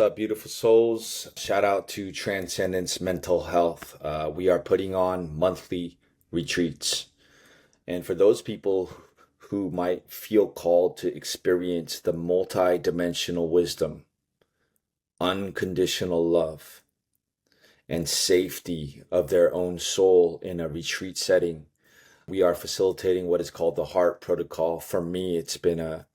up, beautiful souls? Shout out to Transcendence Mental Health. We are putting on monthly retreats. And for those people who might feel called to experience the multi-dimensional wisdom, unconditional love, and safety of their own soul in a retreat setting, we are facilitating what is called the Heart Protocol. For me, it's been a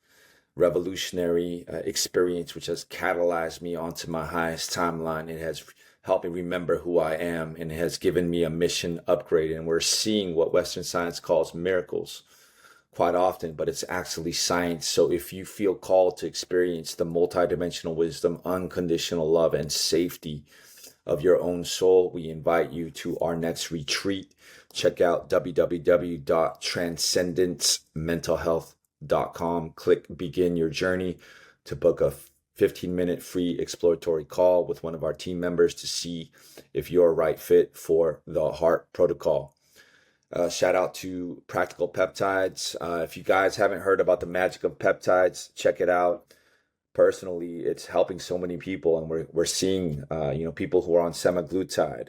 revolutionary experience which has catalyzed me onto my highest timeline. It has helped me remember who I am, and it has given me a mission upgrade. And we're seeing what Western science calls miracles quite often, but it's actually science. So if you feel called to experience the multidimensional wisdom, unconditional love, and safety of your own soul, we invite you to our next retreat. Check out www.transcendencementalhealth.com. Click begin your journey to book a 15-minute free exploratory call with one of our team members to see if you're a right fit for the Heart Protocol. Shout out to Practical Peptides. If you guys haven't heard about the magic of peptides, check it out. Personally, it's helping so many people, and we're seeing people who are on semaglutide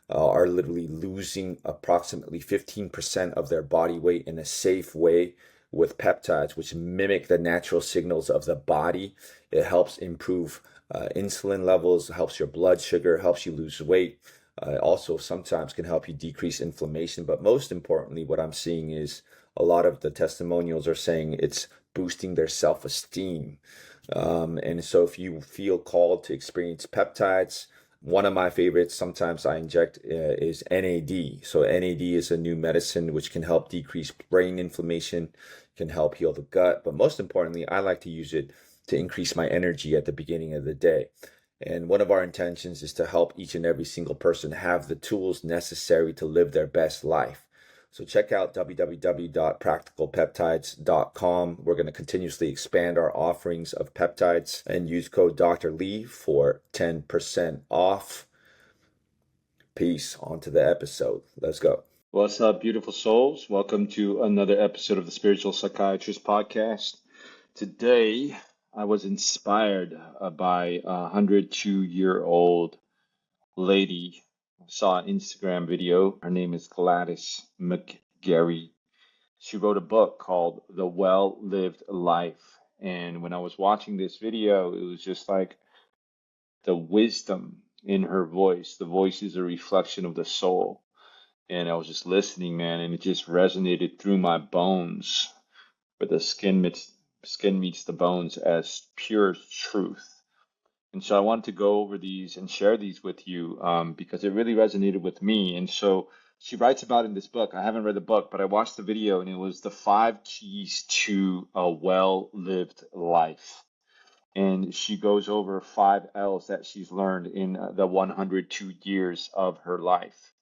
are literally losing approximately 15% of their body weight in a safe way with peptides, which mimic the natural signals of the body. It helps improve insulin levels, helps your blood sugar, helps you lose weight. Also sometimes can help you decrease inflammation. But most importantly, what I'm seeing is a lot of the testimonials are saying it's boosting their self-esteem. And so if you feel called to experience peptides, one of my favorites sometimes I inject is NAD. So NAD is a new medicine which can help decrease brain inflammation, can help heal the gut. But most importantly, I like to use it to increase my energy at the beginning of the day. And one of our intentions is to help each and every single person have the tools necessary to live their best life. So check out www.practicalpeptides.com. We're going to continuously expand our offerings of peptides, and use code Dr. Lee for 10% off. Peace. On to the episode. Let's go. What's up, beautiful souls? Welcome to another episode of the Spiritual Psychiatrist podcast. Today, I was inspired by a 102-year-old lady. I saw an Instagram video. Her name is Gladys McGarry. She wrote a book called The Well-Lived Life. And when I was watching this video, it was just like the wisdom in her voice. The voice is a reflection of the soul. And I was just listening, man, and it just resonated through my bones, where the skin meets the bones as pure truth. And so I wanted to go over these and share these with you because it really resonated with me. And so she writes about in this book. I haven't read the book, but I watched the video, and it was the 5 keys to a well-lived life. And she goes over 5 L's that she's learned in the 102 years of her life,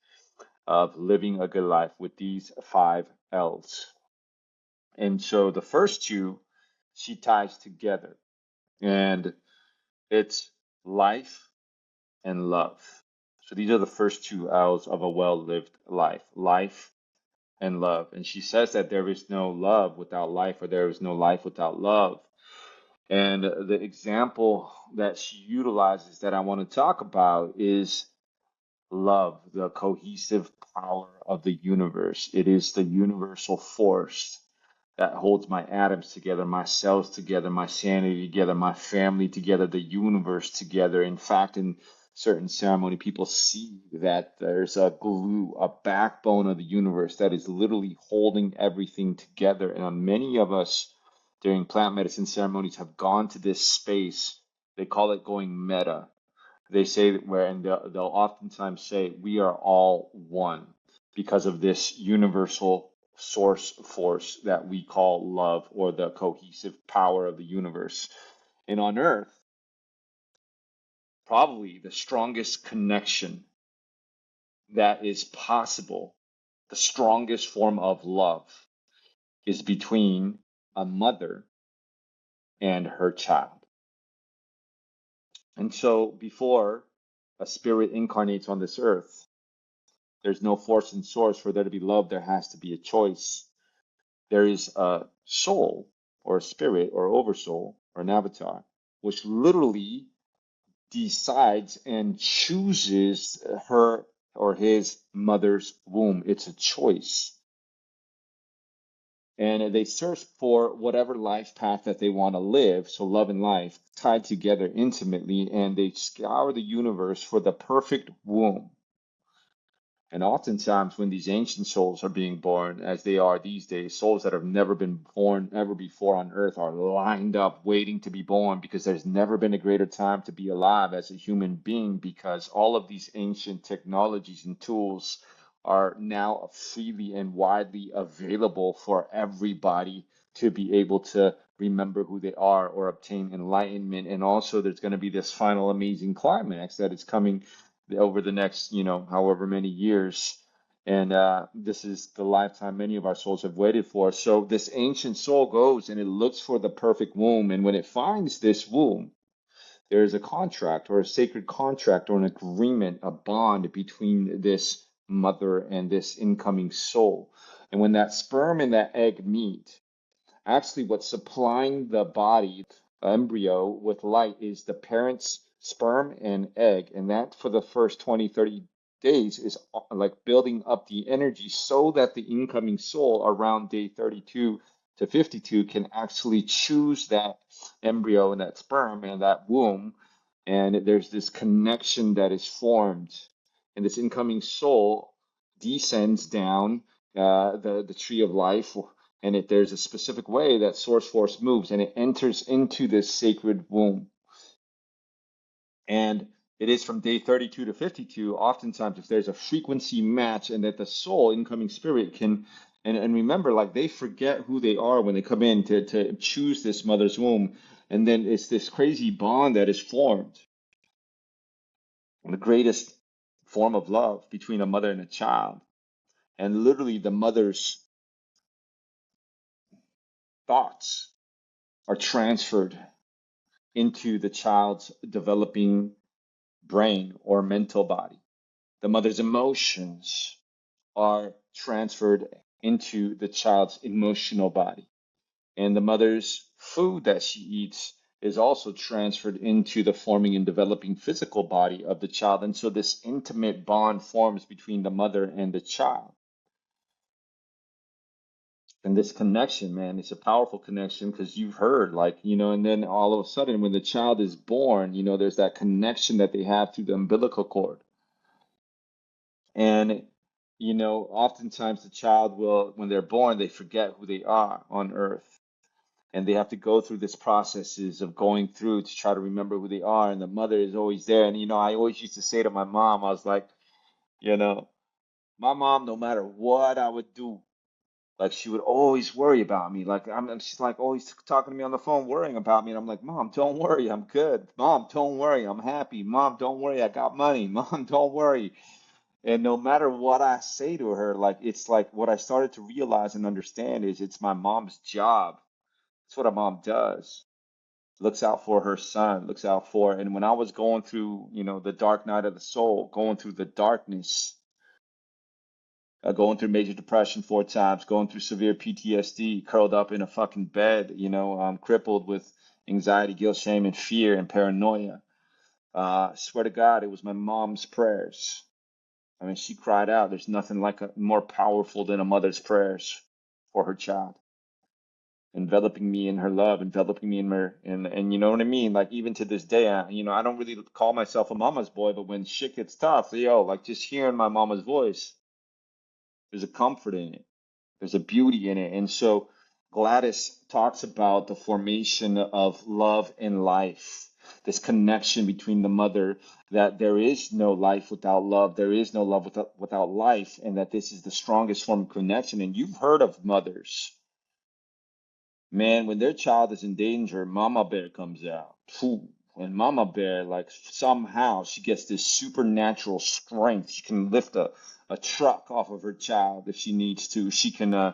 of living a good life with these 5 L's. And so the first 2 she ties together, and it's life and love. So these are the first 2 L's of a well-lived life, life and love. And she says that there is no love without life, or there is no life without love. And the example that she utilizes that I want to talk about is love, the cohesive power of the universe. It is the universal force that holds my atoms together, my cells together, my sanity together, my family together, the universe together. In fact, in certain ceremony, people see that there's a glue, a backbone of the universe that is literally holding everything together. And many of us during plant medicine ceremonies have gone to this space. They call it going meta. They say that they'll oftentimes say we are all one because of this universal source force that we call love, or the cohesive power of the universe. And on earth, probably the strongest connection that is possible, the strongest form of love, is between a mother and her child. And so before a spirit incarnates on this earth, there's no force and source. For there to be love, there has to be a choice. There is a soul, or a spirit, or oversoul, or an avatar, which literally decides and chooses her or his mother's womb. It's a choice. And they search for whatever life path that they want to live, so love and life tied together intimately, and they scour the universe for the perfect womb. And oftentimes, when these ancient souls are being born, as they are these days, souls that have never been born ever before on earth are lined up waiting to be born because there's never been a greater time to be alive as a human being because all of these ancient technologies and tools are now freely and widely available for everybody to be able to remember who they are or obtain enlightenment. And also, there's going to be this final amazing climax that is coming over the next, however many years. And this is the lifetime many of our souls have waited for. So this ancient soul goes and it looks for the perfect womb. And when it finds this womb, there is a contract or a sacred contract or an agreement, a bond between this mother and this incoming soul. And when that sperm and that egg meet, actually, what's supplying the body, embryo, with light is the parent's sperm and egg. And that for the first 20, 30 days is like building up the energy so that the incoming soul around day 32 to 52 can actually choose that embryo and that sperm and that womb. And there's this connection that is formed. And this incoming soul descends down the tree of life, and there's a specific way that source force moves, and it enters into this sacred womb. And it is from day 32 to 52. Oftentimes, if there's a frequency match, and that the soul, incoming spirit, can and remember, like they forget who they are when they come in to choose this mother's womb, and then it's this crazy bond that is formed, the greatest form of love between a mother and a child. And literally, the mother's thoughts are transferred into the child's developing brain or mental body. The mother's emotions are transferred into the child's emotional body. And the mother's food that she eats is also transferred into the forming and developing physical body of the child. And so this intimate bond forms between the mother and the child. And this connection, man, it's a powerful connection because you've heard, like, and then all of a sudden when the child is born, there's that connection that they have through the umbilical cord. And, oftentimes the child will, when they're born, they forget who they are on earth. And they have to go through this processes of going through to try to remember who they are. And the mother is always there. And, I always used to say to my mom, I was like, my mom, no matter what I would do, like she would always worry about me. Like she's like always talking to me on the phone, worrying about me. And I'm like, Mom, don't worry, I'm good. Mom, don't worry, I'm happy. Mom, don't worry, I got money. Mom, don't worry. And no matter what I say to her, like it's like what I started to realize and understand is it's my mom's job. It's what a mom does. Looks out for her son, looks out for. And when I was going through, the dark night of the soul, going through the darkness, going through major depression 4 times, going through severe PTSD, curled up in a fucking bed, crippled with anxiety, guilt, shame, and fear and paranoia. Swear to God, it was my mom's prayers. I mean, she cried out. There's nothing like more powerful than a mother's prayers for her child, enveloping me in her love, enveloping me in her, and you know what I mean? Like even to this day, I don't really call myself a mama's boy, but when shit gets tough, like just hearing my mama's voice, there's a comfort in it. There's a beauty in it. And so Gladys talks about the formation of love and life, this connection between the mother, that there is no life without love, there is no love without life, and that this is the strongest form of connection. And you've heard of mothers. Man, when their child is in danger, Mama Bear comes out. Phew. And Mama Bear, like somehow she gets this supernatural strength. She can lift a truck off of her child if she needs to. She can,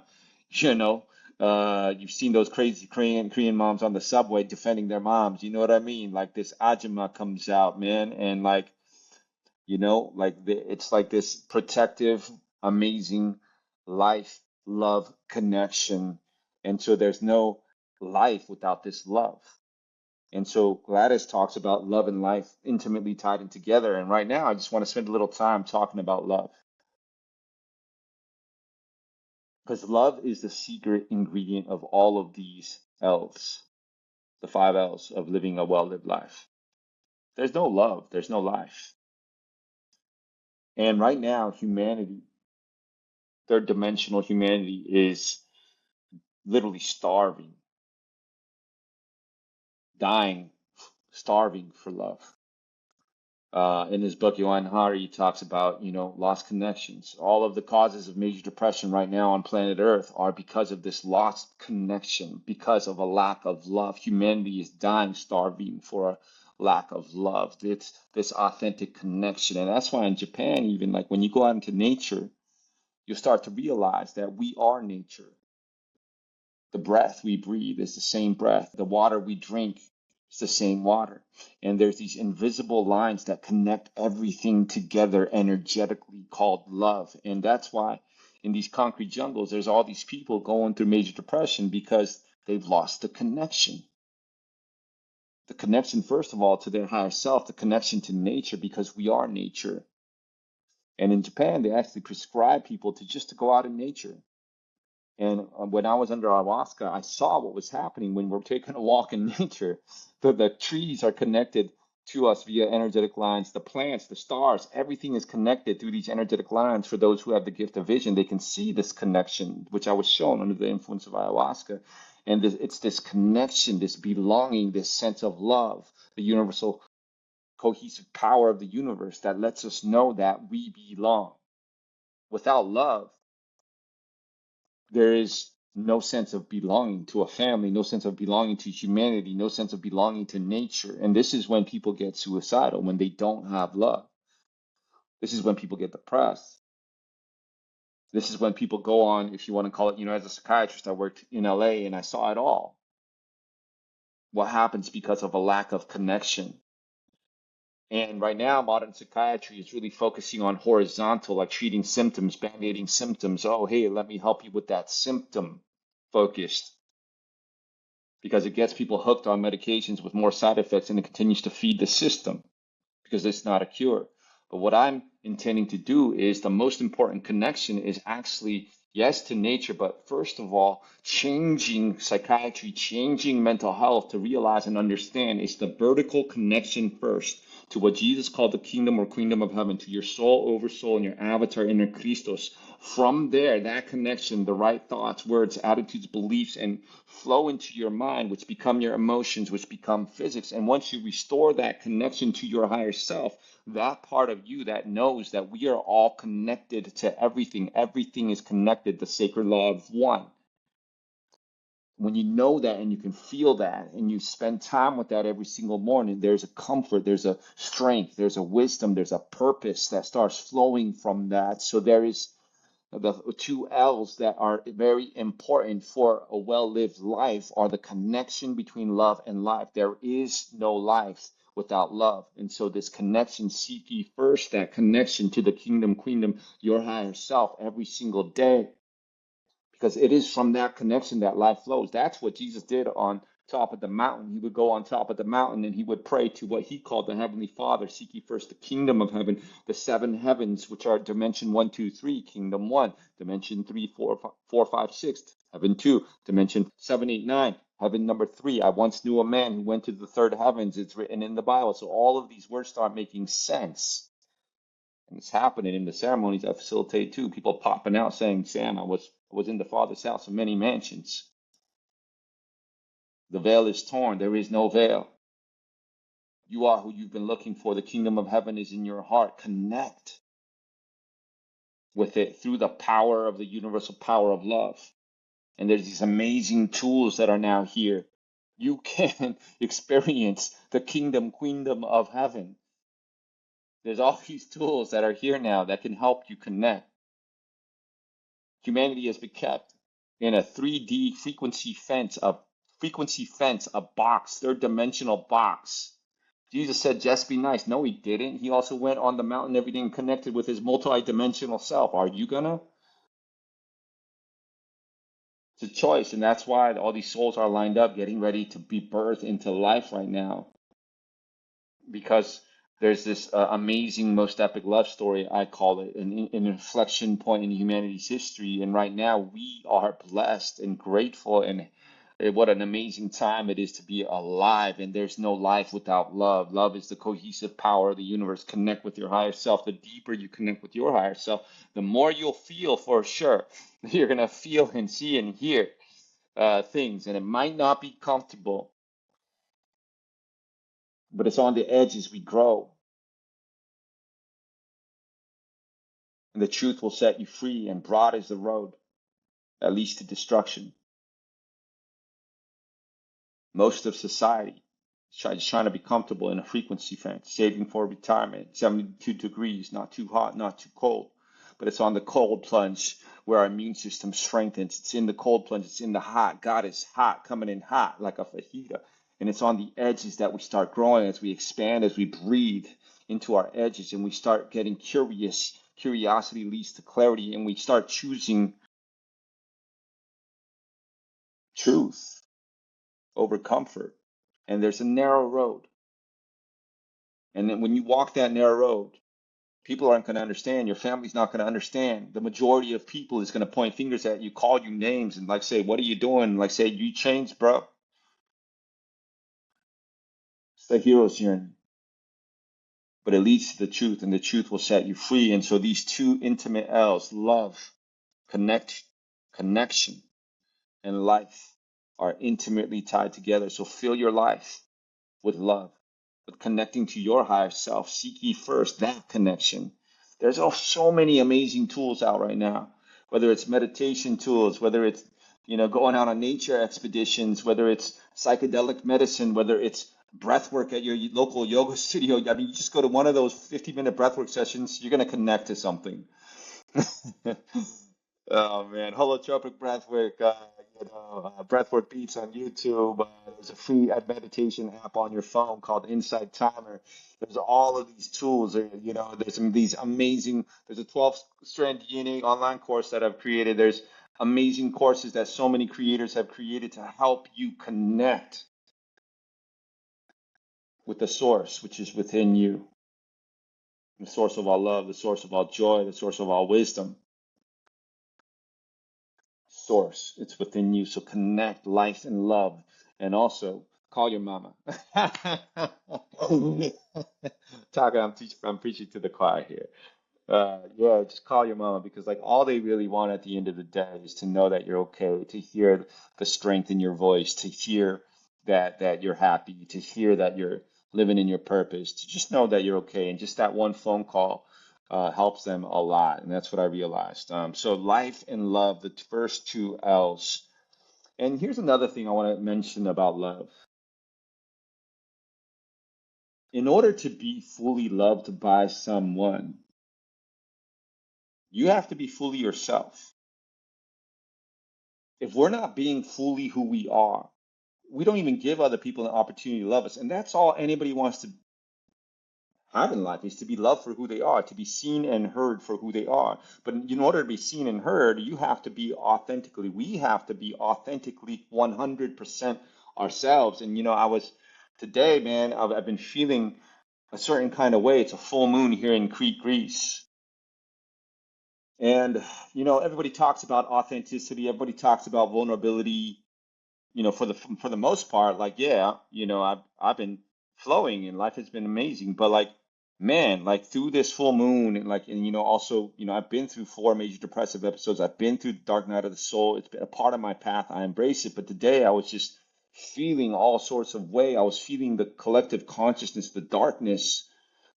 you've seen those crazy Korean moms on the subway defending their moms. You know what I mean? Like this Ajima comes out, man, and like, it's like this protective, amazing life, love connection. And so there's no life without this love. And so Gladys talks about love and life intimately tied in together. And right now, I just want to spend a little time talking about love. Because love is the secret ingredient of all of these L's, the 5 L's of living a well-lived life. There's no love, there's no life. And right now, humanity, third dimensional humanity, is literally starving, dying, starving for love. In his book, Johan Hari talks about, lost connections. All of the causes of major depression right now on planet Earth are because of this lost connection, because of a lack of love. Humanity is dying, starving for a lack of love. It's this authentic connection. And that's why in Japan, even like when you go out into nature, you'll start to realize that we are nature. The breath we breathe is the same breath. The water we drink is the same water. And there's these invisible lines that connect everything together energetically called love. And that's why in these concrete jungles, there's all these people going through major depression because they've lost the connection. The connection, first of all, to their higher self, the connection to nature, because we are nature. And in Japan, they actually prescribe people to go out in nature. And when I was under ayahuasca, I saw what was happening when we're taking a walk in nature. The trees are connected to us via energetic lines. The plants, the stars, everything is connected through these energetic lines. For those who have the gift of vision, they can see this connection, which I was shown under the influence of ayahuasca. And it's this connection, this belonging, this sense of love, the universal cohesive power of the universe that lets us know that we belong. Without love, there is no sense of belonging to a family, no sense of belonging to humanity, no sense of belonging to nature. And this is when people get suicidal, when they don't have love. This is when people get depressed. This is when people go on, if you want to call it, as a psychiatrist, I worked in LA and I saw it all. What happens because of a lack of connection. And right now, modern psychiatry is really focusing on horizontal, like treating symptoms, band-aiding symptoms. Oh, hey, let me help you with that symptom focused, because it gets people hooked on medications with more side effects and it continues to feed the system because it's not a cure. But what I'm intending to do is the most important connection is actually, yes, to nature, but first of all, changing psychiatry, changing mental health to realize and understand it's the vertical connection first to what Jesus called the kingdom or queendom of heaven, to your soul over soul and your avatar inner Christos. From there, that connection, the right thoughts, words, attitudes, beliefs, and flow into your mind, which become your emotions, which become physics. And once you restore that connection to your higher self, that part of you that knows that we are all connected to everything, everything is connected, the sacred law of one. When you know that and you can feel that and you spend time with that every single morning, there's a comfort, there's a strength, there's a wisdom, there's a purpose that starts flowing from that. So there is the 2 L's that are very important for a well-lived life are the connection between love and life. There is no life without love. And so this connection, seek ye first that connection to the kingdom, queendom, your higher self every single day, because it is from that connection that life flows. That's what Jesus did on top of the mountain. He would go on top of the mountain and he would pray to what he called the Heavenly Father. Seek ye first the kingdom of heaven, the 7 heavens, which are dimension 1, 2, 3, kingdom 1, dimension 3, 4, 5, 6, heaven 2, dimension 7, 8, 9, heaven number 3. I once knew a man who went to the third heavens. It's written in the Bible. So all of these words start making sense. And it's happening in the ceremonies I facilitate too. People popping out saying, Sam, I was in the Father's house of many mansions. The veil is torn. There is no veil. You are who you've been looking for. The kingdom of heaven is in your heart. Connect with it through the power of the universal power of love. And there's these amazing tools that are now here. You can experience the kingdom, queendom of heaven. There's all these tools that are here now that can help you connect. Humanity has been kept in a 3D frequency fence, a box, third dimensional box. Jesus said, just be nice. No, he didn't. He also went on the mountain, everything connected with his multi-dimensional self. Are you gonna? It's a choice, and that's why all these souls are lined up, getting ready to be birthed into life right now. Because there's this amazing, most epic love story, I call it, an inflection point in humanity's history. And right now, we are blessed and grateful, and what an amazing time it is to be alive. And there's no life without love. Love is the cohesive power of the universe. Connect with your higher self. The deeper you connect with your higher self, the more you'll feel for sure. You're going to feel and see and hear things, and it might not be comfortable, but it's on the edges we grow. And the truth will set you free, and broad is the road that leads to destruction. Most of society is just trying to be comfortable in a frequency fence, saving for retirement, 72 degrees, not too hot, not too cold. But it's on the cold plunge where our immune system strengthens. It's in the cold plunge, it's in the hot. God is hot, coming in hot like a fajita. And it's on the edges that we start growing as we expand, as we breathe into our edges, and we start getting curious. Curiosity leads to clarity, and we start choosing truth over comfort. And there's a narrow road. And then when you walk that narrow road, people aren't going to understand. Your family's not going to understand. The majority of people is going to point fingers at you, call you names, and like say, "What are you doing?" Like say, "You changed, bro." It's the hero's journey. But it leads to the truth, and the truth will set you free. And so these two intimate L's, love, connect, connection, and life, are intimately tied together. So fill your life with love, with connecting to your higher self. Seek ye first that connection. There's so many amazing tools out right now, whether it's meditation tools, whether it's going out on nature expeditions, whether it's psychedelic medicine, whether it's breath work at your local yoga studio. I mean, you just go to one of those 50-minute breathwork sessions, you're going to connect to something. Oh man, holotropic breathwork, breathwork beats on YouTube. There's a free meditation app on your phone called Insight Timer. There's all of these tools. There's these amazing. There's a 12-strand DNA online course that I've created. There's amazing courses that so many creators have created to help you connect with the source, which is within you, the source of all love, the source of all joy, the source of all wisdom. Source. It's within you. So connect life and love. And also call your mama. I'm preaching to the choir here. Yeah, just call your mama, because like all they really want at the end of the day is to know that you're okay, to hear the strength in your voice, to hear that you're happy, to hear that you're living in your purpose, to just know that you're okay. And just that one phone call helps them a lot. And that's what I realized. So life and love, the first two L's. And here's another thing I want to mention about love. In order to be fully loved by someone, you have to be fully yourself. If we're not being fully who we are, we don't even give other people an opportunity to love us. And that's all anybody wants to have in life, is to be loved for who they are, to be seen and heard for who they are. But in order to be seen and heard, you have to be authentically, we have to be authentically 100% ourselves. And today, man, I've been feeling a certain kind of way. It's a full moon here in Crete, Greece. And, everybody talks about authenticity, everybody talks about vulnerability, for the most part, like, yeah, I've been flowing and life has been amazing. But like, man, like through this full moon, and like, and also, I've been through 4 major depressive episodes. I've been through the dark night of the soul. It's been a part of my path. I embrace it. But today I was just feeling all sorts of way. I was feeling the collective consciousness, the darkness.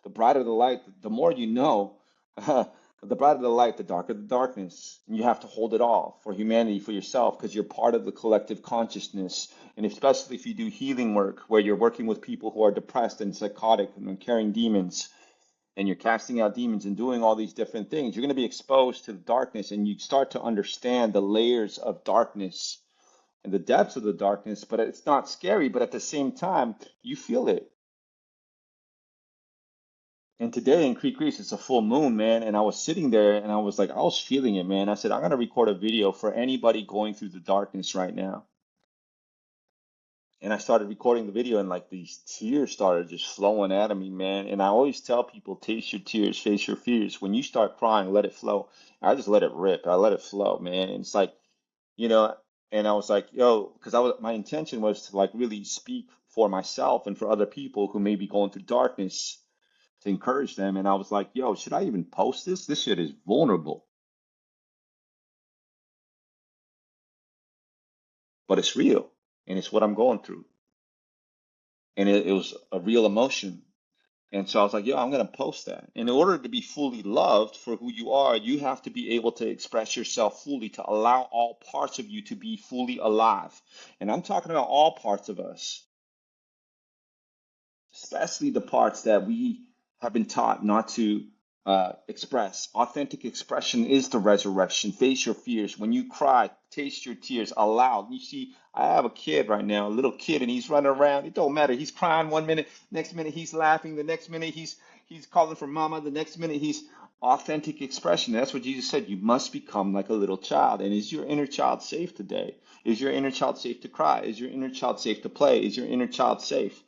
The brighter the light, the more you know. The brighter the light, the darker the darkness. And you have to hold it all for humanity, for yourself, because you're part of the collective consciousness. And especially if you do healing work, where you're working with people who are depressed and psychotic and carrying demons, and you're casting out demons and doing all these different things, you're going to be exposed to the darkness, and you start to understand the layers of darkness and the depths of the darkness. But it's not scary, but at the same time, you feel it. And today in Creek Reefs, it's a full moon, man. And I was sitting there and I was like, I was feeling it, man. I said, I'm gonna record a video for anybody going through the darkness right now. And I started recording the video, and like these tears started just flowing out of me, man. And I always tell people, taste your tears, face your fears. When you start crying, let it flow. I just let it rip. I let it flow, man. And it's like, you know, and I was like, yo, because my intention was to like really speak for myself and for other people who may be going through darkness, to encourage them. And I was like, yo, should I even post this? This shit is vulnerable, but it's real, and it's what I'm going through. And it was a real emotion. And so I was like, yo, I'm going to post that. In order to be fully loved for who you are, you have to be able to express yourself fully, to allow all parts of you to be fully alive. And I'm talking about all parts of us, especially the parts that we have been taught not to express. Authentic expression is the resurrection. Face your fears. When you cry, taste your tears aloud. You see, I have a kid right now, a little kid, and he's running around. It don't matter. He's crying one minute, next minute he's laughing, the next minute he's calling for mama, the next minute he's authentic expression. That's what Jesus said. You must become like a little child. And is your inner child safe today? Is your inner child safe to cry? Is your inner child safe to play? Is your inner child safe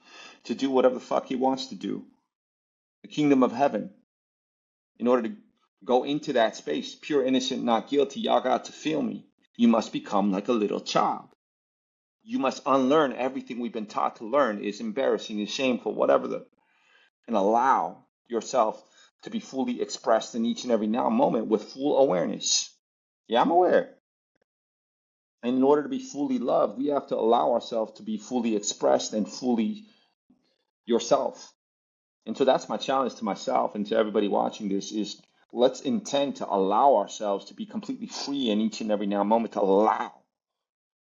to do whatever the fuck he wants to do? The kingdom of heaven. In order to go into that space, pure, innocent, not guilty, y'all got to feel me. You must become like a little child. You must unlearn everything we've been taught to learn is embarrassing, is shameful, whatever and allow yourself to be fully expressed in each and every now moment with full awareness. Yeah, I'm aware. And in order to be fully loved, we have to allow ourselves to be fully expressed and fully yourself. And so that's my challenge to myself and to everybody watching this is let's intend to allow ourselves to be completely free in each and every now moment, to allow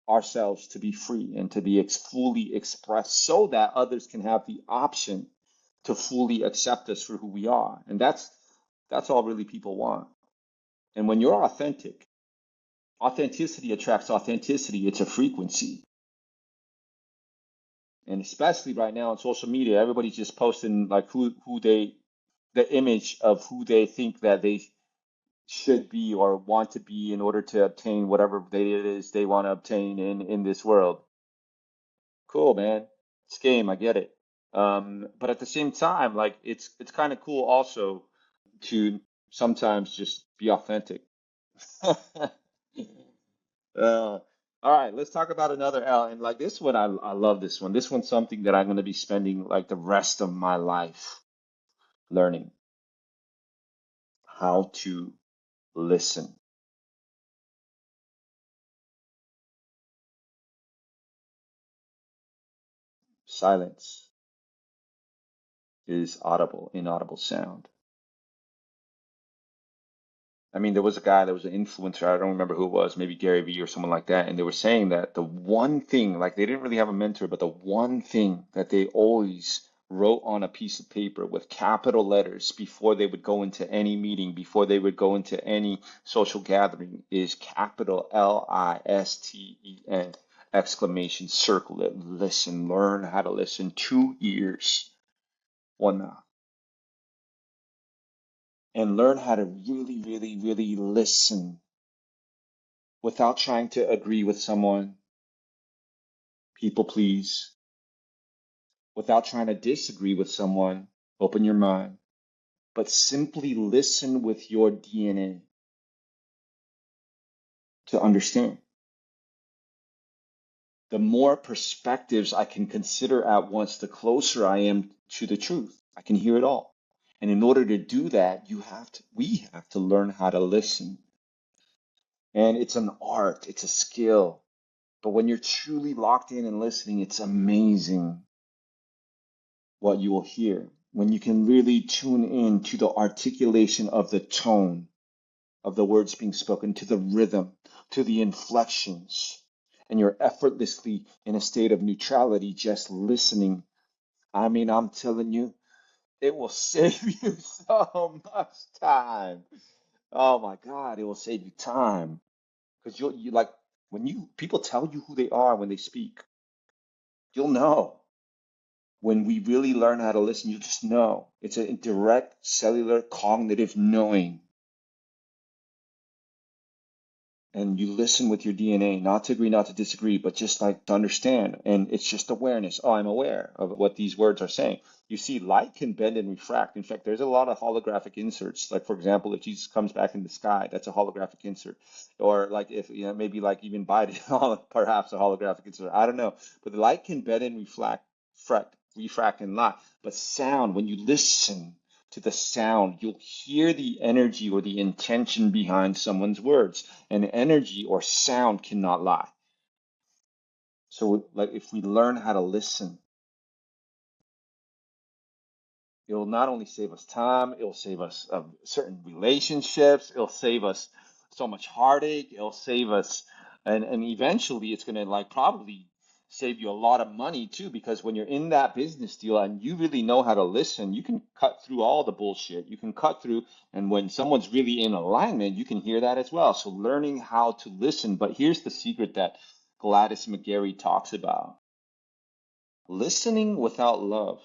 ourselves to be free and to be fully expressed so that others can have the option to fully accept us for who we are. And that's all really people want. And when you're authentic, authenticity attracts authenticity. It's a frequency. And especially right now on social media, everybody's just posting like who they the image of who they think that they should be or want to be in order to obtain whatever it is they want to obtain in this world. Cool, man. It's game, I get it. But at the same time, like it's kind of cool also to sometimes just be authentic. All right, let's talk about another L. And like this one, I love this one. This one's something that I'm going to be spending like the rest of my life learning how to listen. Silence is audible, inaudible sound. I mean, there was a guy that was an influencer. I don't remember who it was, maybe Gary Vee or someone like that. And they were saying that the one thing, like they didn't really have a mentor, but the one thing that they always wrote on a piece of paper with capital letters before they would go into any meeting, before they would go into any social gathering is capital LISTEN, exclamation, circle it, listen, learn how to listen. 2 years, one mouth. And learn how to really, really, really listen without trying to agree with someone, people please, without trying to disagree with someone, open your mind, but simply listen with your DNA to understand. The more perspectives I can consider at once, the closer I am to the truth. I can hear it all. And in order to do that, we have to learn how to listen. And it's an art, it's a skill. But when you're truly locked in and listening, it's amazing what you will hear. When you can really tune in to the articulation of the tone of the words being spoken, to the rhythm, to the inflections, and you're effortlessly in a state of neutrality, just listening. I mean, I'm telling you, it will save you so much time. Oh my God, it will save you time. Because you like when you people tell you who they are when they speak, you'll know. When we really learn how to listen, you just know. It's a direct cellular cognitive knowing. And you listen with your DNA, not to agree, not to disagree, but just like to understand. And it's just awareness. Oh, I'm aware of what these words are saying. You see, light can bend and refract. In fact, there's a lot of holographic inserts. Like, for example, if Jesus comes back in the sky, that's a holographic insert. Or like if, maybe like even Biden, perhaps a holographic insert. I don't know. But the light can bend and refract and lie. But sound, when you listen to the sound, you'll hear the energy or the intention behind someone's words. And energy or sound cannot lie. So, like, if we learn how to listen, it'll not only save us time, it'll save us certain relationships, it'll save us so much heartache, it'll save us, and eventually it's gonna like probably save you a lot of money too, because when you're in that business deal and you really know how to listen, you can cut through all the bullshit. You can cut through, and when someone's really in alignment, you can hear that as well. So learning how to listen, but here's the secret that Gladys McGarry talks about. Listening without love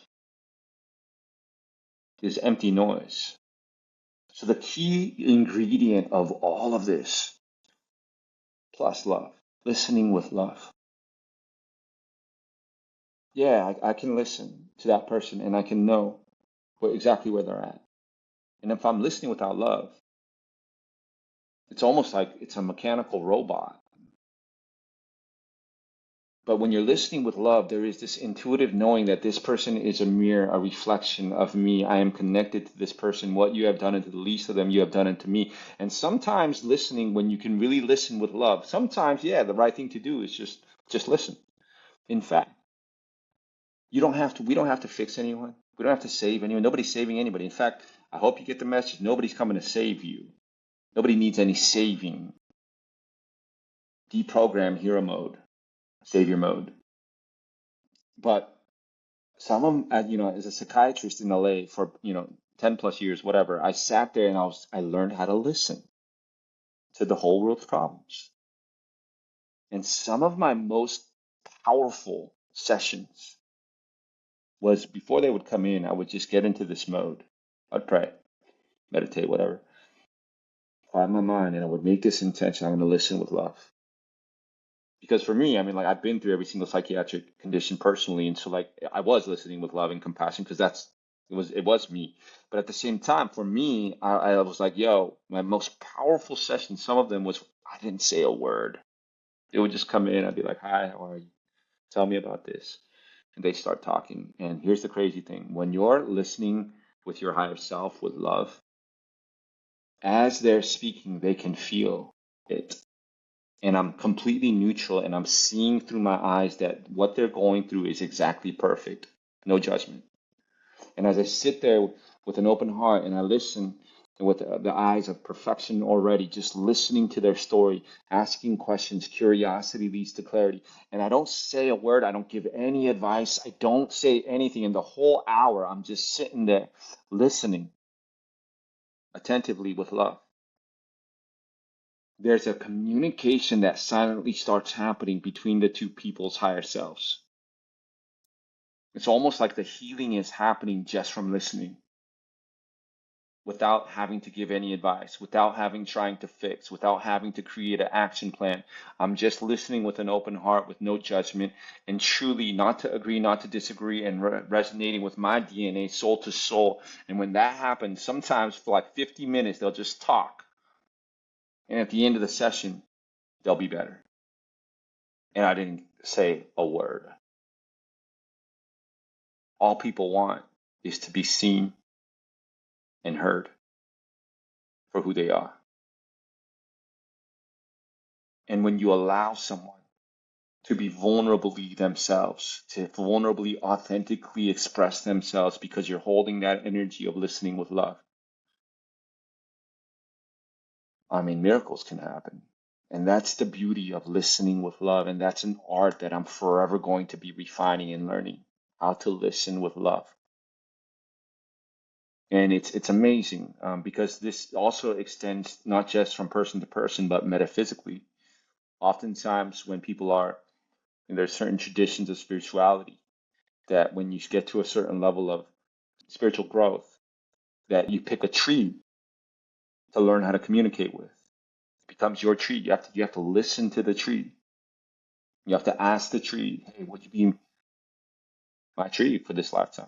is empty noise. So the key ingredient of all of this, plus love, listening with love. Yeah, I can listen to that person and I can know exactly where they're at. And if I'm listening without love, it's almost like it's a mechanical robot. But when you're listening with love, there is this intuitive knowing that this person is a mirror, a reflection of me. I am connected to this person. What you have done unto the least of them, you have done unto me. And sometimes listening, when you can really listen with love, sometimes, yeah, the right thing to do is just listen. In fact, we don't have to fix anyone. We don't have to save anyone. Nobody's saving anybody. In fact, I hope you get the message. Nobody's coming to save you. Nobody needs any saving. Deprogram hero mode, savior mode. But some of them, as a psychiatrist in LA for, 10 plus years, whatever, I sat there and I learned how to listen to the whole world's problems. And some of my most powerful sessions was before they would come in, I would just get into this mode. I'd pray, meditate, whatever, quiet my mind, and I would make this intention. I'm going to listen with love. Because for me, I mean, like I've been through every single psychiatric condition personally, and so like I was listening with love and compassion because it was me. But at the same time, for me, I was like, yo, my most powerful session, some of them was I didn't say a word. They would just come in, I'd be like, hi, how are you? Tell me about this. And they start talking. And here's the crazy thing. When you're listening with your higher self with love, as they're speaking, they can feel it. And I'm completely neutral and I'm seeing through my eyes that what they're going through is exactly perfect. No judgment. And as I sit there with an open heart and I listen and with the eyes of perfection already, just listening to their story, asking questions, curiosity leads to clarity. And I don't say a word, I don't give any advice, I don't say anything. In the whole hour, I'm just sitting there listening attentively with love. There's a communication that silently starts happening between the two people's higher selves. It's almost like the healing is happening just from listening without having to give any advice, without having trying to fix, without having to create an action plan. I'm just listening with an open heart, with no judgment, and truly not to agree, not to disagree, and resonating with my DNA soul to soul. And when that happens, sometimes for like 50 minutes, they'll just talk. And at the end of the session, they'll be better. And I didn't say a word. All people want is to be seen and heard for who they are. And when you allow someone to be vulnerably themselves, to vulnerably, authentically express themselves because you're holding that energy of listening with love, I mean, miracles can happen. And that's the beauty of listening with love. And that's an art that I'm forever going to be refining and learning how to listen with love. And it's amazing because this also extends not just from person to person, but metaphysically. Oftentimes, when people are, and there's certain traditions of spirituality, that when you get to a certain level of spiritual growth, that you pick a tree to learn how to communicate with. It becomes your tree. You have to listen to the tree. You have to ask the tree, hey, would you be my tree for this lifetime?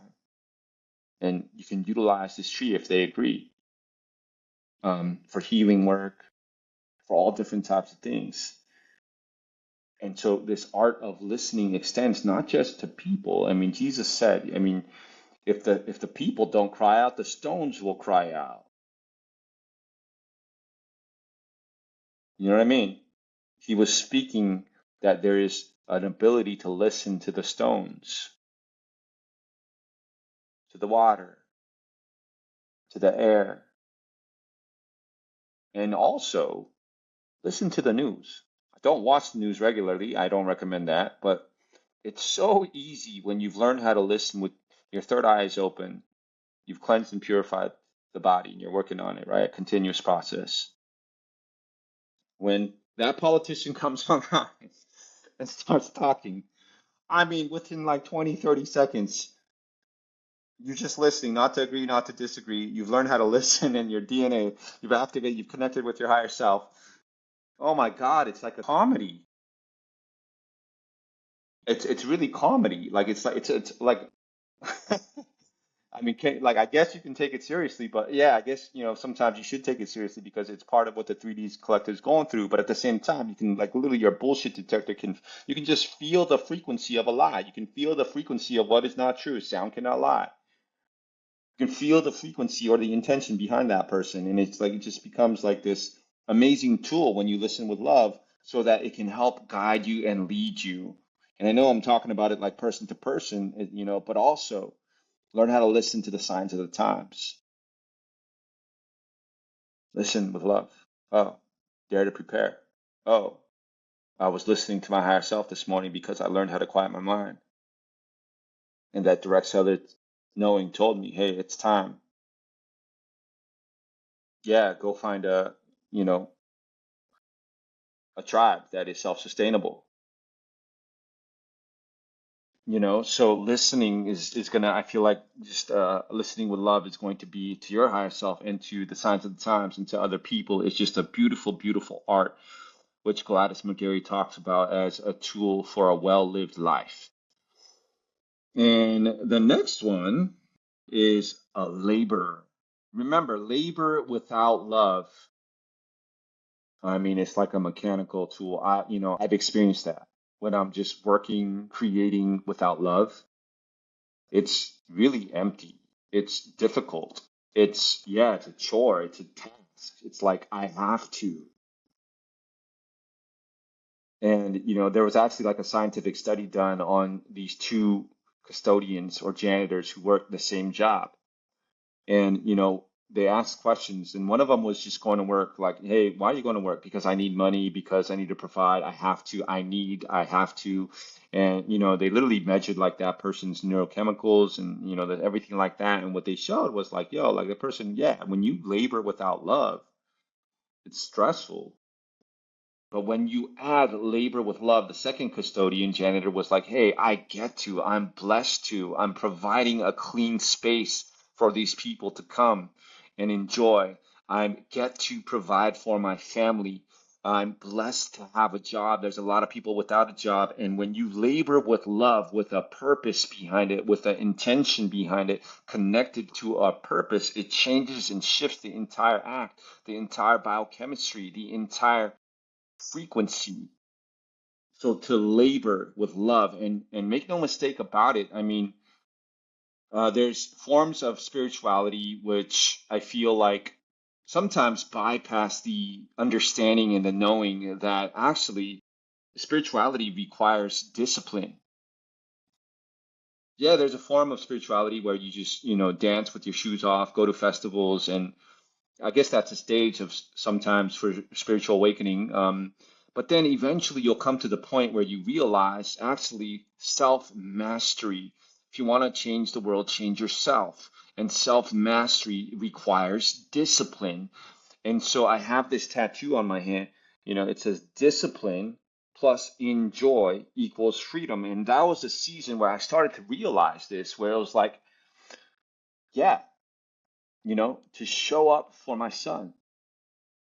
And you can utilize this tree if they agree, for healing work, for all different types of things. And so this art of listening extends not just to people. I mean, Jesus said, I mean, if the people don't cry out, the stones will cry out. You know what I mean? He was speaking that there is an ability to listen to the stones, to the water, to the air, and also listen to the news. I don't watch the news regularly. I don't recommend that, but it's so easy when you've learned how to listen with your third eye is open. You've cleansed and purified the body and you're working on it, right? A continuous process. When that politician comes online and starts talking, I mean, within like 20, 30 seconds, you're just listening, not to agree, not to disagree. You've learned how to listen in your DNA. You've activated, you've connected with your higher self. Oh my God, it's like a comedy. It's really comedy. Like it's like I mean, like I guess you can take it seriously, but yeah, I guess sometimes you should take it seriously because it's part of what the 3D collective is going through. But at the same time, you can like literally your bullshit detector can you can just feel the frequency of a lie. You can feel the frequency of what is not true. Sound cannot lie. You can feel the frequency or the intention behind that person, and it's like it just becomes like this amazing tool when you listen with love, so that it can help guide you and lead you. And I know I'm talking about it like person to person, but also learn how to listen to the signs of the times. Listen with love. Oh, dare to prepare. Oh, I was listening to my higher self this morning because I learned how to quiet my mind. And that direct other knowing told me, hey, it's time. Yeah, go find a tribe that is self-sustainable. So listening is gonna, I feel like just listening with love is going to be to your higher self and to the signs of the times and to other people. It's just a beautiful, beautiful art, which Gladys McGarry talks about as a tool for a well-lived life. And the next one is a labor. Remember, labor without love, I mean, it's like a mechanical tool. I've experienced that when I'm just working, creating without love. It's really empty. It's difficult. It's a chore. It's a task. It's like I have to. And, there was actually like a scientific study done on these two custodians or janitors who worked the same job. And, they asked questions, and one of them was just going to work like, hey, why are you going to work? Because I need money, because I need to provide, I have to, I have to. And, they literally measured like that person's neurochemicals and, everything like that. And what they showed was like, yo, like the person, yeah, when you labor without love, it's stressful. But when you add labor with love, the second custodian janitor was like, hey, I get to, I'm blessed to, I'm providing a clean space for these people to come and enjoy. I get to provide for my family. I'm blessed to have a job. There's a lot of people without a job. And when you labor with love, with a purpose behind it, with an intention behind it, connected to a purpose, it changes and shifts the entire act, the entire biochemistry, the entire frequency. So to labor with love and make no mistake about it. I mean, there's forms of spirituality which I feel like sometimes bypass the understanding and the knowing that actually spirituality requires discipline. Yeah, there's a form of spirituality where you just, dance with your shoes off, go to festivals, and I guess that's a stage of sometimes for spiritual awakening. But then eventually you'll come to the point where you realize actually self mastery. If you want to change the world, change yourself. And self mastery requires discipline. And so I have this tattoo on my hand. It says discipline plus enjoy equals freedom. And that was the season where I started to realize this, where it was like, yeah, to show up for my son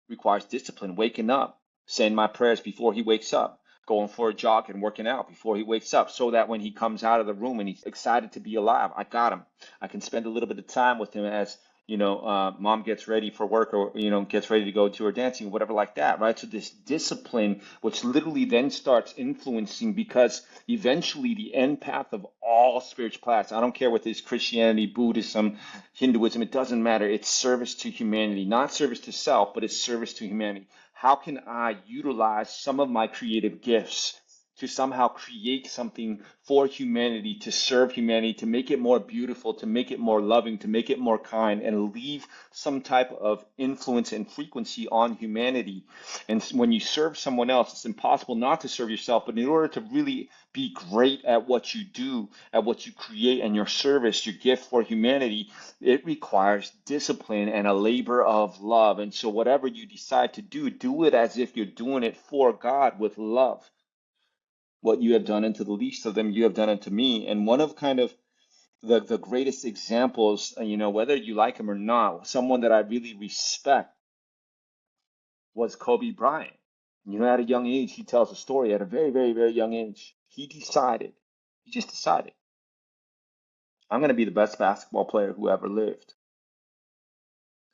requires discipline, waking up, saying my prayers before he wakes up, going for a jog and working out before he wakes up, so that when he comes out of the room and he's excited to be alive, I got him. I can spend a little bit of time with him as mom gets ready for work, or gets ready to go to her dancing, whatever like that, right? So this discipline, which literally then starts influencing, because eventually the end path of all spiritual paths, I don't care what this Christianity, Buddhism, Hinduism, it doesn't matter. It's service to humanity, not service to self, but it's service to humanity. How can I utilize some of my creative gifts to somehow create something for humanity, to serve humanity, to make it more beautiful, to make it more loving, to make it more kind, and leave some type of influence and frequency on humanity? And when you serve someone else, it's impossible not to serve yourself. But in order to really be great at what you do, at what you create, and your service, your gift for humanity, it requires discipline and a labor of love. And so, whatever you decide to do, do it as if you're doing it for God with love. What you have done unto the least of them, you have done unto me. And one of kind of the greatest examples, whether you like him or not, someone that I really respect was Kobe Bryant. At a young age, he tells a story at a very, very, very young age. He just decided, I'm going to be the best basketball player who ever lived.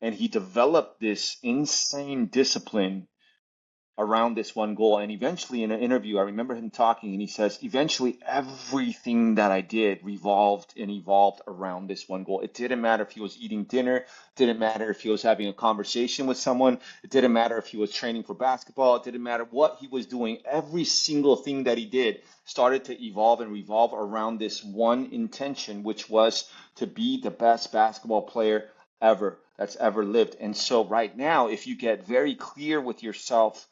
And he developed this insane discipline around this one goal. And eventually, in an interview, I remember him talking, and he says, eventually, everything that I did revolved and evolved around this one goal. It didn't matter if he was eating dinner, it didn't matter if he was having a conversation with someone, it didn't matter if he was training for basketball, it didn't matter what he was doing. Every single thing that he did started to evolve and revolve around this one intention, which was to be the best basketball player ever that's ever lived. And so right now, if you get very clear with yourself,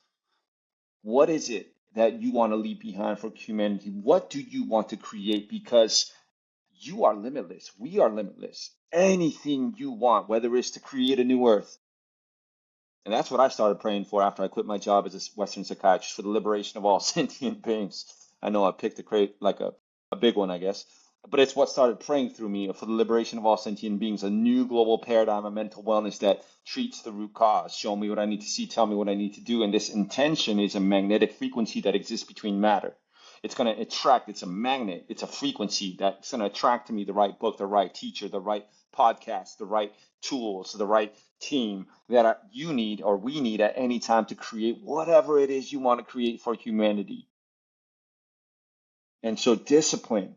what is it that you want to leave behind for humanity? What do you want to create? Because you are limitless. We are limitless. Anything you want, whether it's to create a new earth. And that's what I started praying for after I quit my job as a Western psychiatrist, for the liberation of all sentient beings. I know I picked a a big one, I guess. But it's what started praying through me, for the liberation of all sentient beings, a new global paradigm of mental wellness that treats the root cause. Show me what I need to see, tell me what I need to do. And this intention is a magnetic frequency that exists between matter. It's going to attract, it's a magnet, it's a frequency that's going to attract to me the right book, the right teacher, the right podcast, the right tools, the right team that you need, or we need, at any time to create whatever it is you want to create for humanity. And so discipline.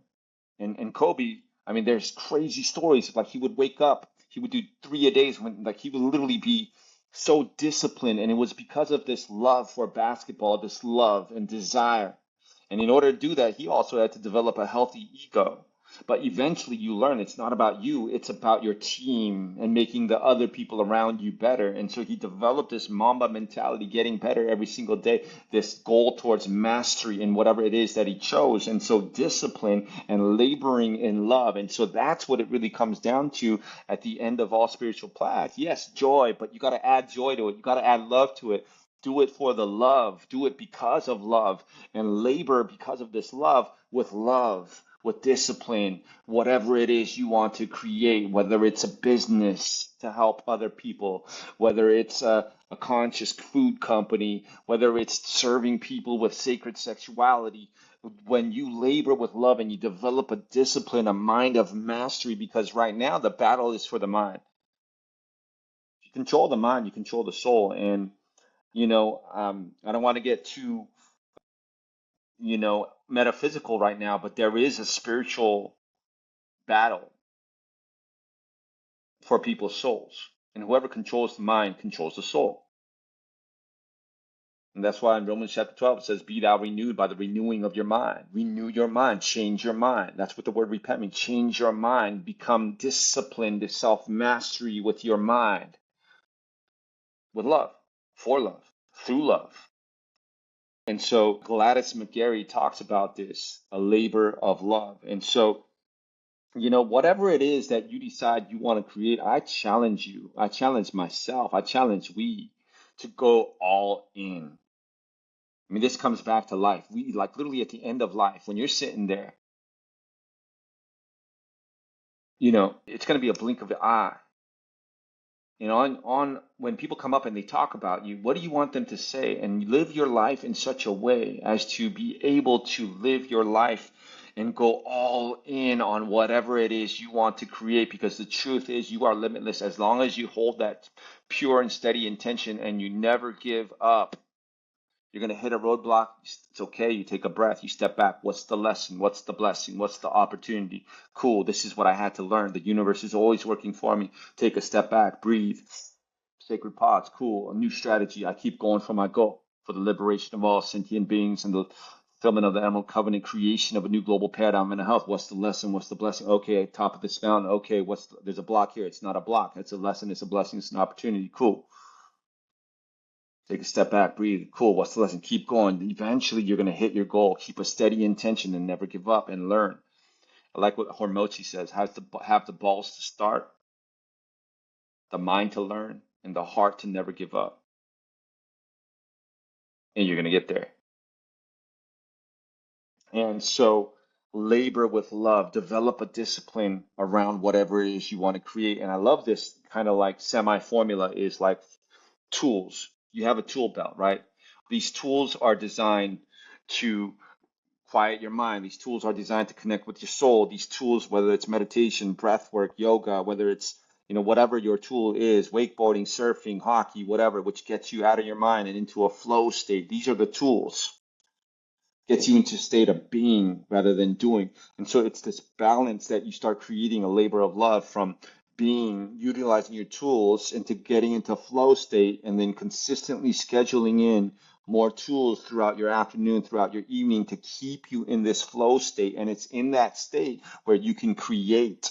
And Kobe, I mean, there's crazy stories. Like, he would wake up, he would do 3 a days, when like he would literally be so disciplined. And it was because of this love for basketball, this love and desire. And in order to do that, he also had to develop a healthy ego. But eventually you learn it's not about you, it's about your team and making the other people around you better. And so he developed this Mamba mentality, getting better every single day, this goal towards mastery in whatever it is that he chose. And so discipline and laboring in love. And so that's what it really comes down to at the end of all spiritual paths. Yes, joy, but you got to add joy to it. You got to add love to it. Do it for the love. Do it because of love, and labor because of this love, with discipline, whatever it is you want to create, whether it's a business to help other people, whether it's a conscious food company, whether it's serving people with sacred sexuality. When you labor with love and you develop a discipline, a mind of mastery, because right now the battle is for the mind. If you control the mind, you control the soul. And I don't want to get too, metaphysical right now, but there is a spiritual battle for people's souls. And whoever controls the mind controls the soul. And that's why in Romans chapter 12 it says, be thou renewed by the renewing of your mind. Renew your mind, change your mind. That's what the word repent means. Change your mind, become disciplined, self-mastery with your mind. With love, for love, through love. And so Gladys McGarry talks about this, a labor of love. And so, whatever it is that you decide you want to create, I challenge you. I challenge myself. I challenge we to go all in. I mean, this comes back to life. We like literally at the end of life, when you're sitting there, it's going to be a blink of the eye. On when people come up and they talk about you, what do you want them to say? And live your life in such a way as to be able to live your life and go all in on whatever it is you want to create, because the truth is you are limitless as long as you hold that pure and steady intention and you never give up. You're going to hit a roadblock. It's okay. You take a breath. You step back. What's the lesson? What's the blessing? What's the opportunity? Cool. This is what I had to learn. The universe is always working for me. Take a step back. Breathe. Sacred pause. Cool. A new strategy. I keep going for my goal, for the liberation of all sentient beings and the fulfillment of the Emerald Covenant, creation of a new global paradigm in health. What's the lesson? What's the blessing? Okay, top of this mountain. Okay, there's a block here. It's not a block. It's a lesson. It's a blessing. It's an opportunity. Cool. Take a step back, breathe. Cool. What's the lesson? Keep going. Eventually, you're going to hit your goal. Keep a steady intention and never give up and learn. I like what Hormozi says: have the balls to start, the mind to learn, and the heart to never give up. And you're going to get there. And so, labor with love. Develop a discipline around whatever it is you want to create. And I love this kind of like semi-formula is like tools. You have a tool belt, right? These tools are designed to quiet your mind. These tools are designed to connect with your soul. These tools, whether it's meditation, breath work, yoga, whether it's, whatever your tool is, wakeboarding, surfing, hockey, whatever, which gets you out of your mind and into a flow state. These are the tools. Gets you into a state of being rather than doing. And so it's this balance that you start creating a labor of love from being, utilizing your tools into getting into flow state, and then consistently scheduling in more tools throughout your afternoon, throughout your evening to keep you in this flow state. And it's in that state where you can create,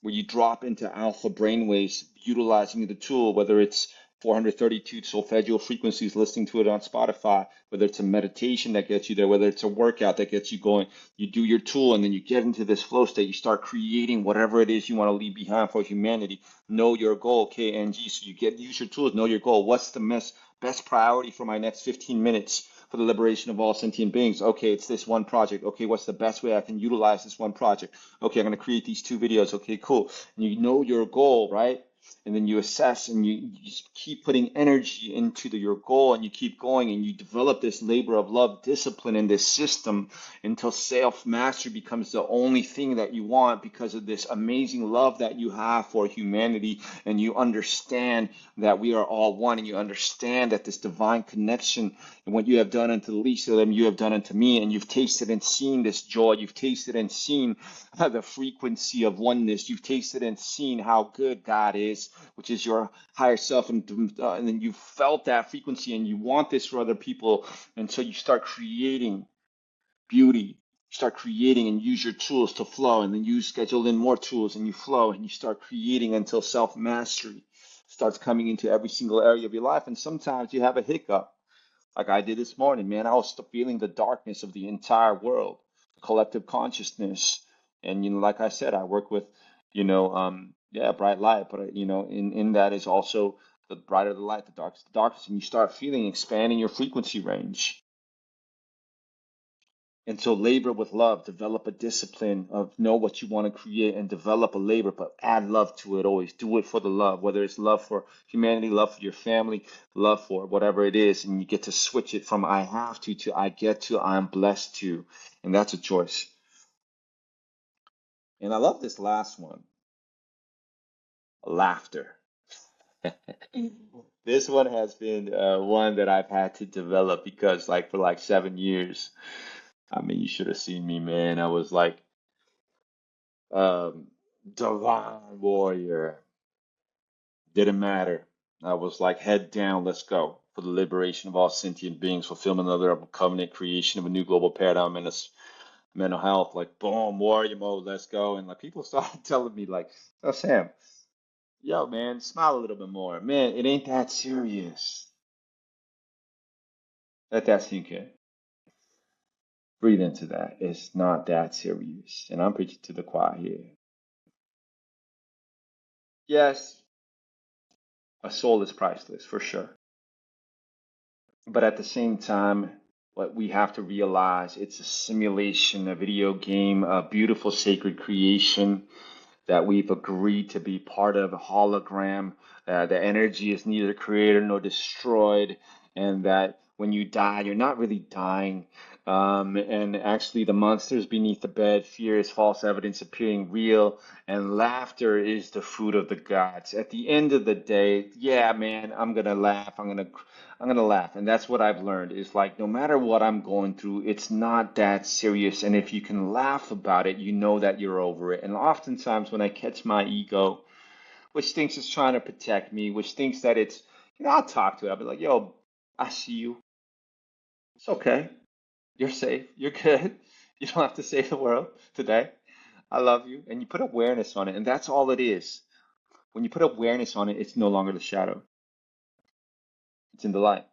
where you drop into alpha brainwaves utilizing the tool, whether it's 432 solfeggio frequencies, listening to it on Spotify, whether it's a meditation that gets you there, whether it's a workout that gets you going. You do your tool and then you get into this flow state. You start creating whatever it is you want to leave behind for humanity. Know your goal, KNG. So use your tools, know your goal. What's the best priority for my next 15 minutes? For the liberation of all sentient beings. Okay, it's this one project. Okay, what's the best way I can utilize this one project? Okay, I'm going to create these 2 videos. Okay, cool. And you know your goal, right? And then you assess and you just keep putting energy into your goal, and you keep going and you develop this labor of love discipline in this system until self-mastery becomes the only thing that you want, because of this amazing love that you have for humanity, and you understand that we are all one, and you understand that this divine connection, and what you have done unto the least of them, you have done unto me, and you've tasted and seen this joy. You've tasted and seen the frequency of oneness. You've tasted and seen how good God is, which is your higher self, and then you felt that frequency, and you want this for other people, and so you start creating beauty. You start creating and use your tools to flow, and then you schedule in more tools and you flow and you start creating until self-mastery starts coming into every single area of your life. And sometimes you have a hiccup, like I did this morning, man. I was feeling the darkness of the entire world, the collective consciousness. And, like I said, I work with, bright light, but, in that is also the brighter the light, the darker the darkness. And you start feeling expanding your frequency range. And so labor with love, develop a discipline of know what you want to create and develop a labor, but add love to it always. Do it for the love, whether it's love for humanity, love for your family, love for whatever it is. And you get to switch it from I have to I get to I'm blessed to. And that's a choice. And I love this last one, laughter. This one has been one that I've had to develop because for 7 years, I mean, you should have seen me, man. I was like, um, divine warrior. Didn't matter. I was like, head down, let's go. For the liberation of all sentient beings, fulfillment of the covenant, creation of a new global paradigm and mental health. Like, boom, warrior mode, let's go. And people started telling me, oh, Sam, yo, man, smile a little bit more. Man, it ain't that serious. Let that sink in. Breathe into that. It's not that serious. And I'm preaching to the choir here. Yes, a soul is priceless, for sure. But at the same time, what we have to realize, it's a simulation, a video game, a beautiful sacred creation that we've agreed to be part of, a hologram. The energy is neither created nor destroyed, and that when you die, you're not really dying. And actually, the monsters beneath the bed, fear is false evidence appearing real, and laughter is the food of the gods. At the end of the day, yeah, man, I'm gonna laugh. I'm gonna laugh, and that's what I've learned. Is like no matter what I'm going through, it's not that serious. And if you can laugh about it, you know that you're over it. And oftentimes, when I catch my ego, which thinks it's trying to protect me, which thinks that it's, I'll talk to it. I'll be like, "Yo, I see you. It's okay. You're safe. You're good. You don't have to save the world today. I love you." And you put awareness on it, and that's all it is. When you put awareness on it, it's no longer the shadow. It's in the light.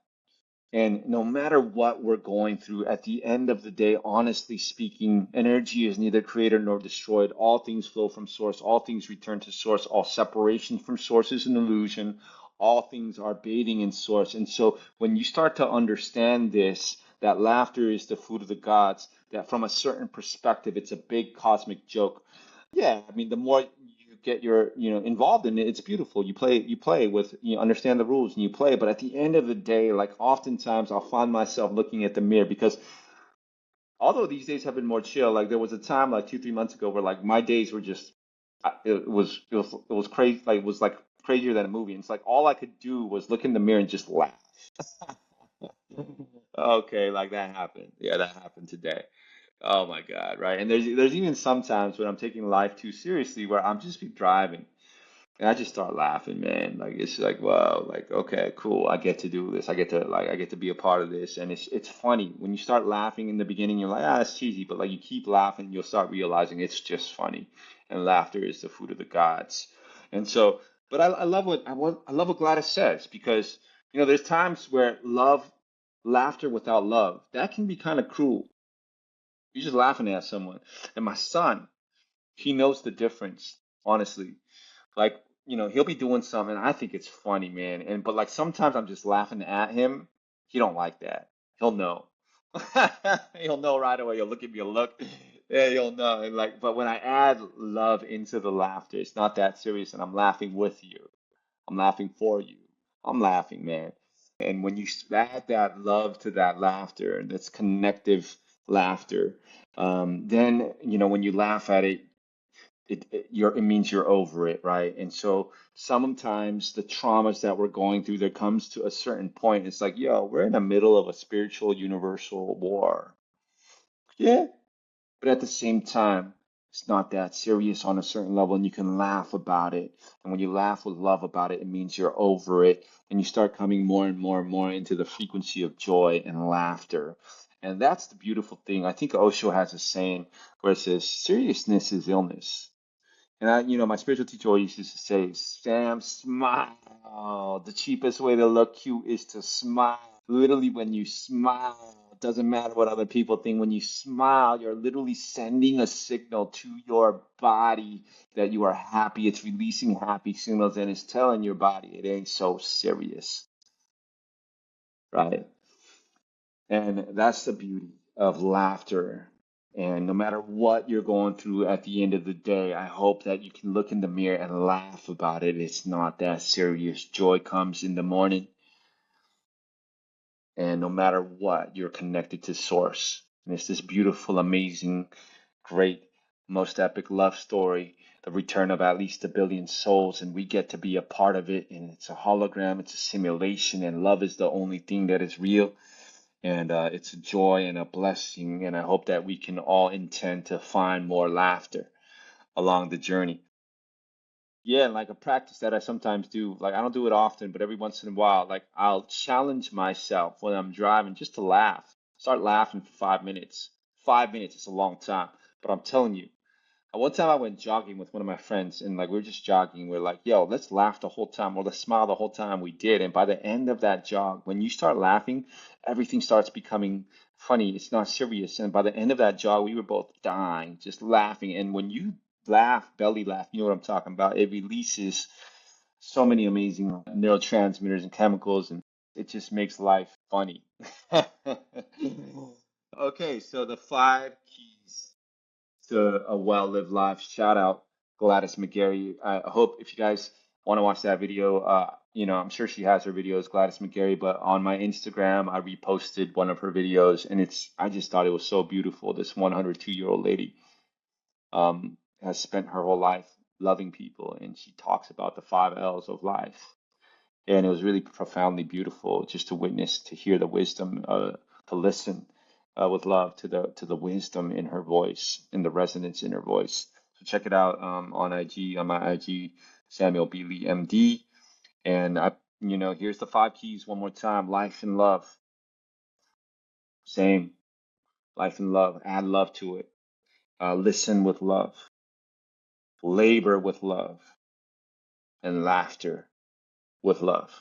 And no matter what we're going through, at the end of the day, honestly speaking, energy is neither created nor destroyed. All things flow from source. All things return to source. All separation from source is an illusion. All things are bathing in source. And so when you start to understand this, that laughter is the food of the gods, that from a certain perspective, it's a big cosmic joke. Yeah, I mean, the more you get involved in it, it's beautiful. You play with, understand the rules and you play. But at the end of the day, like oftentimes I'll find myself looking at the mirror because although these days have been more chill, like there was a time like 2, 3 months ago where like my days were just, it was crazy. Like it was like crazier than a movie. And it's like all I could do was look in the mirror and just laugh. Okay, like that happened. Yeah, that happened today. Oh my God, right? And there's even sometimes when I'm taking life too seriously where I'm just be driving and I just start laughing, man. Like it's like, wow, like okay, cool. I get to do this. I get to be a part of this. And it's funny. When you start laughing in the beginning, you're like, it's cheesy, but like you keep laughing, you'll start realizing it's just funny. And laughter is the food of the gods. And so, but I love what Gladys says because there's times where laughter without love, that can be kind of cruel. You're just laughing at someone. And my son, he knows the difference, honestly. Like, he'll be doing something, and I think it's funny, man. But like sometimes I'm just laughing at him. He don't like that. He'll know. He'll know right away. He'll look at me, he'll look. Yeah, he'll know. And like, but when I add love into the laughter, it's not that serious, and I'm laughing with you. I'm laughing for you. I'm laughing, man. And when you add that love to that laughter, and that's connective laughter, then when you laugh at it, it means you're over it, right? And so sometimes the traumas that we're going through, there comes to a certain point, it's like, yo, we're in the middle of a spiritual universal war. Yeah, but at the same time, it's not that serious on a certain level, and you can laugh about it. And when you laugh with love about it, it means you're over it, and you start coming more and more and more into the frequency of joy and laughter. And that's the beautiful thing. I think Osho has a saying where it says, seriousness is illness. And my spiritual teacher always used to say, Sam, smile. The cheapest way to look cute is to smile. Literally, when you smile, it doesn't matter what other people think. When you smile, you're literally sending a signal to your body that you are happy. It's releasing happy signals and it's telling your body it ain't so serious, right? And that's the beauty of laughter. And no matter what you're going through at the end of the day, I hope that you can look in the mirror and laugh about it. It's not that serious. Joy comes in the morning, and no matter what, you're connected to Source. And it's this beautiful, amazing, great, most epic love story, the return of at least 1 billion souls, and we get to be a part of it. And it's a hologram, it's a simulation, and love is the only thing that is real. And it's a joy and a blessing. And I hope that we can all intend to find more laughter along the journey. Yeah, and like a practice that I sometimes do, like I don't do it often, but every once in a while, like I'll challenge myself when I'm driving just to laugh. Start laughing for 5 minutes. 5 minutes is a long time, but I'm telling you, one time I went jogging with one of my friends, and like we were just jogging. We're like, "Yo, let's laugh the whole time, or let's smile the whole time." We did, and by the end of that jog, when you start laughing, everything starts becoming funny. It's not serious, and by the end of that jog, we were both dying, just laughing. And when you laugh, belly laugh, you know what I'm talking about. It releases so many amazing neurotransmitters and chemicals, it just makes life funny. Okay, so the five keys to a well-lived life. Shout out Gladys McGarry. I hope if you guys want to watch that video, I'm sure she has her videos, Gladys McGarry, but on my Instagram, I reposted one of her videos, and I just thought it was so beautiful. This 102-year-old lady has spent her whole life loving people, and she talks about the five L's of life. And it was really profoundly beautiful just to witness, to hear the wisdom, to listen with love to the wisdom in her voice, in the resonance in her voice. So check it out on IG, on my IG, Samuel B. Lee, MD. And here's the five keys one more time: life and love, same, life and love. Add love to it. Listen with love, labor with love, and laughter with love.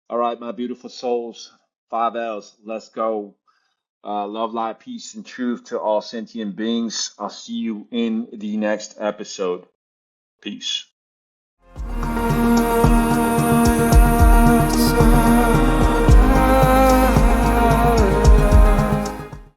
All right, my beautiful souls, five L's. Let's go. Love, light, peace, and truth to all sentient beings. I'll see you in the next episode. Peace.